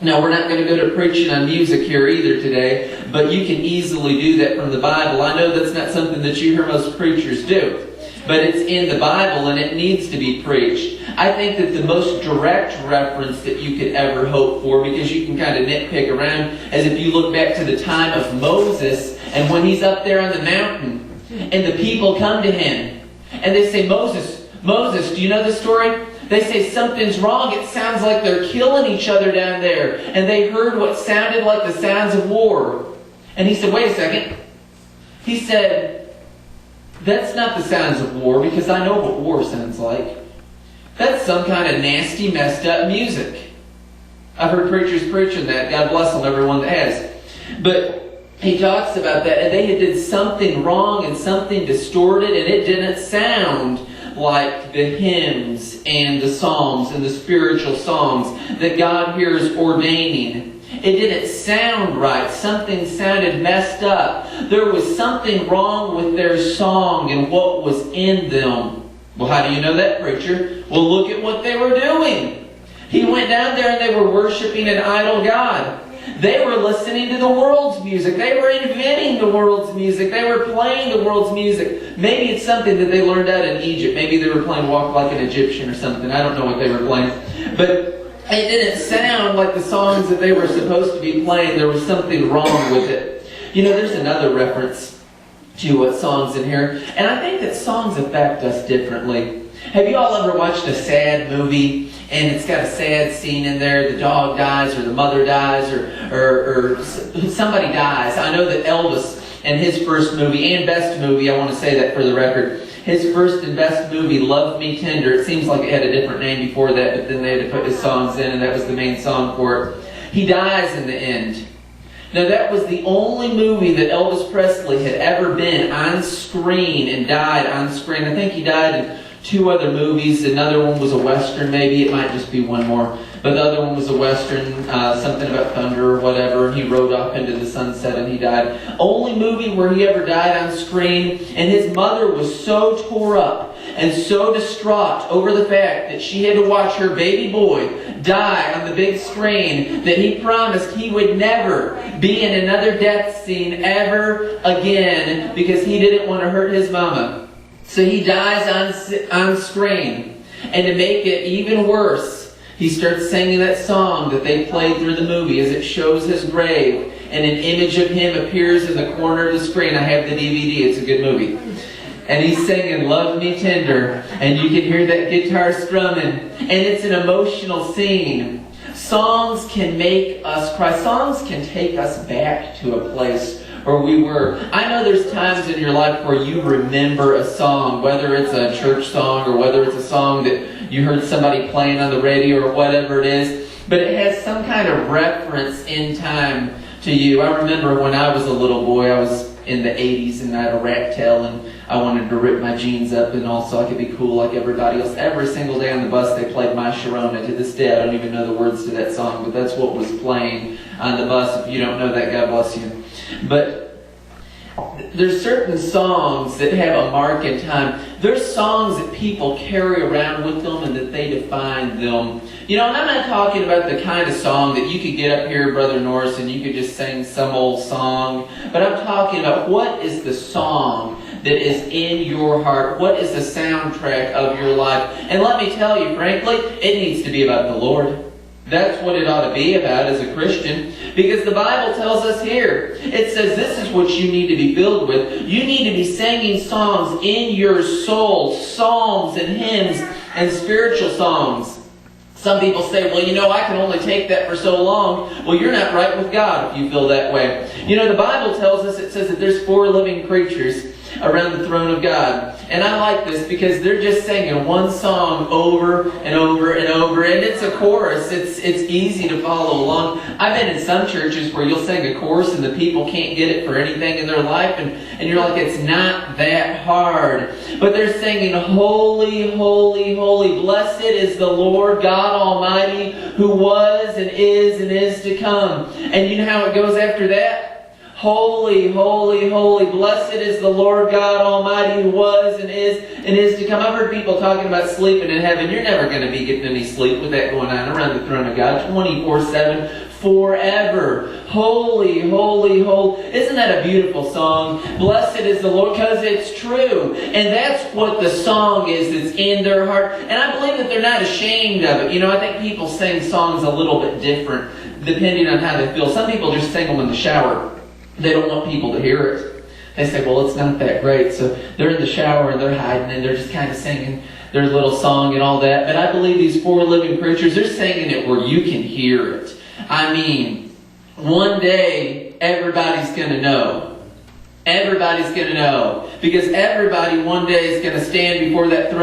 Now, we're not going to go to preaching on music here either today, but you can easily do that from the Bible. I know that's not something that you hear most preachers do, but it's in the Bible and it needs to be preached. I think that the most direct reference that you could ever hope for, because you can kind of nitpick around, is if you look back to the time of Moses, and when he's up there on the mountain, and the people come to him, and they say, Moses, do you know the story? They say something's wrong. It sounds like they're killing each other down there. And they heard what sounded like the sounds of war. And he said, wait a second. He said, that's not the sounds of war, because I know what war sounds like. That's some kind of nasty, messed up music. I've heard preachers preaching that. God bless them, everyone that has. But he talks about that, and they had did something wrong and something distorted, and it didn't sound like the hymns and the psalms and the spiritual songs that God here is ordaining. It didn't sound right. Something sounded messed up. There was something wrong with their song and what was in them. Well, how do you know that, preacher? Well, look at what they were doing. He went down there and they were worshiping an idol god. They were listening to the world's music. They were inventing the world's music. They were playing the world's music. Maybe it's something that they learned out in Egypt. Maybe they were playing Walk Like an Egyptian or something. I don't know what they were playing. But it didn't sound like the songs that they were supposed to be playing. There was something wrong with it. You know, there's another reference to what songs in here. And I think that songs affect us differently. Have you all ever watched a sad movie and it's got a sad scene in there? The dog dies or the mother dies or somebody dies. I know that Elvis in his first movie and best movie, I want to say that for the record, his first and best movie, Love Me Tender, it seems like it had a different name before that, but then they had to put his songs in and that was the main song for it. He dies in the end. Now that was the only movie that Elvis Presley had ever been on screen and died on screen. I think he died in 2 other movies. Another one was a Western, maybe. It might just be one more. But the other one was a Western, something about thunder or whatever. He rode off into the sunset and he died. Only movie where he ever died on screen. And his mother was so tore up and so distraught over the fact that she had to watch her baby boy die on the big screen that he promised he would never be in another death scene ever again because he didn't want to hurt his mama. So he dies on screen. And to make it even worse, he starts singing that song that they played through the movie as it shows his grave. And an image of him appears in the corner of the screen. I have the DVD. It's a good movie. And he's singing Love Me Tender. And you can hear that guitar strumming. And it's an emotional scene. Songs can make us cry. Songs can take us back to a place where we were. I know there's times in your life where you remember a song, whether it's a church song or whether it's a song that you heard somebody playing on the radio or whatever it is, but it has some kind of reference in time to you. I remember when I was a little boy, I was in the 80s and I had a rat tail and I wanted to rip my jeans up and also I could be cool like everybody else. Every single day on the bus they played My Sharona. To this day I don't even know the words to that song, but that's what was playing on the bus. If you don't know that, God bless you. But there's certain songs that have a mark in time. There's songs that people carry around with them and that they define them. You know, and I'm not talking about the kind of song that you could get up here, Brother Norris, and you could just sing some old song. But I'm talking about what is the song that is in your heart? What is the soundtrack of your life? And let me tell you, frankly, it needs to be about the Lord. That's what it ought to be about as a Christian. Because the Bible tells us here, it says this is what you need to be filled with. You need to be singing songs in your soul, psalms and hymns and spiritual songs. Some people say, well, you know, I can only take that for so long. Well, you're not right with God if you feel that way. You know, the Bible tells us, it says that there's 4 living creatures around the throne of God. And I like this because they're just singing one song over and over and over. And it's a chorus. It's easy to follow along. I've been in some churches where you'll sing a chorus and the people can't get it for anything in their life. And you're like, it's not that hard. But they're singing, holy, holy, holy. Blessed is the Lord God Almighty who was and is to come. And you know how it goes after that? Holy, holy, holy, blessed is the Lord God Almighty who was and is to come. I've heard people talking about sleeping in heaven. You're never going to be getting any sleep with that going on around the throne of God 24/7, forever. Holy, holy, holy. Isn't that a beautiful song? Blessed is the Lord, because it's true. And that's what the song is that's in their heart. And I believe that they're not ashamed of it. You know, I think people sing songs a little bit different depending on how they feel. Some people just sing them in the shower. They don't want people to hear it. They say, well, it's not that great. So they're in the shower and they're hiding and they're just kind of singing their little song and all that. But I believe these four living creatures, they're singing it where you can hear it. I mean, one day everybody's going to know. Everybody's going to know. Because everybody one day is going to stand before that throne